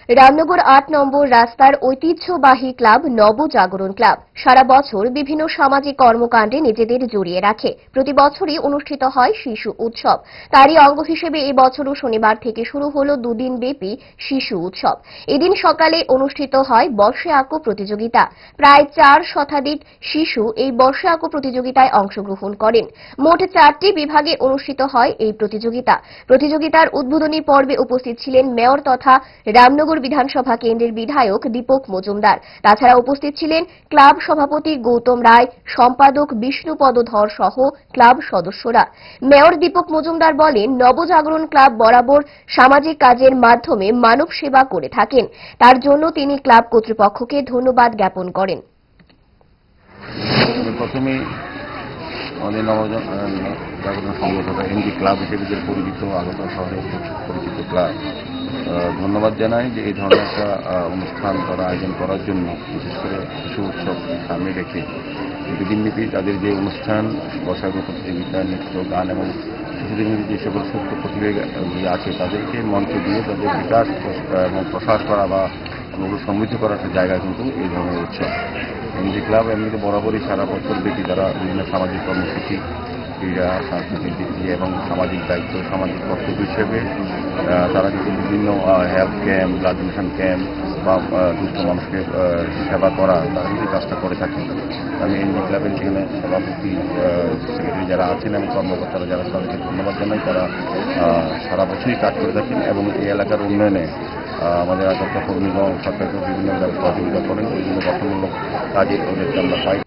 রামনগর ৮ নম্বর রাস্তার ঐতিহ্যবাহী ক্লাব নবজাগরণ ক্লাব সারা বছর বিভিন্ন সামাজিক কর্মকাণ্ডে নিজেদের জড়িয়ে রাখে। প্রতি বছরই অনুষ্ঠিত হয় শিশু উৎসব। তারই অঙ্গ হিসেবে এই বছরও শনিবার থেকে শুরু হলো দুদিন ব্যাপী শিশু উৎসব। এদিন সকালে অনুষ্ঠিত হয় বর্ষে আঁকো প্রতিযোগিতা। প্রায় ৪ শতাধিক শিশু এই বর্ষে আঁকো প্রতিযোগিতায় অংশগ্রহণ করেন। মোট ৪টি বিভাগে অনুষ্ঠিত হয় এই প্রতিযোগিতার উদ্বোধনী পর্বে উপস্থিত ছিলেন মেয়র তথা রামনগর বিধানসভা কেন্দ্রের বিধায়ক দীপক মজুমদার। তাছাড়া উপস্থিত ছিলেন ক্লাব সভাপতি গৌতম রায়, সম্পাদক বিষ্ণুপদ ধর সহ ক্লাব সদস্যরা। মেয়র দীপক মজুমদার বলেন, নবজাগরণ ক্লাব বরাবর সামাজিক কাজের মাধ্যমে মানব সেবা করে থাকেন। তার জন্য তিনি ক্লাব কর্তৃপক্ষকে ধন্যবাদ জ্ঞাপন করেন। প্রথমে আমাদের নবজাগরণ সংঘ তথা এমডি ক্লাব হিসেবে যে পরিচিত আগরতলা শহরে পরিচিত ক্লাব ধন্যবাদ জানাই যে এই ধরনের একটা অনুষ্ঠান তারা আয়োজন করার জন্য, বিশেষ করে শিশু উৎসব সামনে রেখে দুদিনব্যাপী তাদের যে অনুষ্ঠান বর্ষাগত প্রতিযোগিতা, নৃত্য, গান এবং শিশুদের মধ্যে যে সকল সুপ্ত প্রতিভা আছে তাদেরকে মঞ্চে দিয়ে তাদের বিকাশ এবং প্রসার করা বা সমৃদ্ধ করার একটা জায়গা কিন্তু এই ধরনের উৎসব। এমডি ক্লাব এমনিতে বরাবরই সারা বছর ব্যাপী তারা বিভিন্ন সামাজিক কর্মসূচি, ক্রীড়া, সাংস্কৃতিক দিক দিয়ে এবং সামাজিক দায়িত্ব, সামাজিক কর্তব্য হিসেবে তারা কিন্তু বিভিন্ন health camp, blood donation camp বা দুস্থ মানুষকে সেবা করা, তারা কিন্তু কাজটা করে থাকেন। আমি এমডি ক্লাবের যেখানে সভাপতি, সেক্রেটারি যারা আছেন এবং কর্মকর্তারা যারা, তাদেরকে ধন্যবাদ জানাই। তারা সারা বছরই কাজ করে থাকেন এবং এই এলাকার উন্নয়নে আমাদের আগরতলা কর্মীগণ সরকারকে বিভিন্ন সহযোগিতা করেন। বিভিন্ন গঠনমূলক কাজে ওদেরকে আমরা পাই।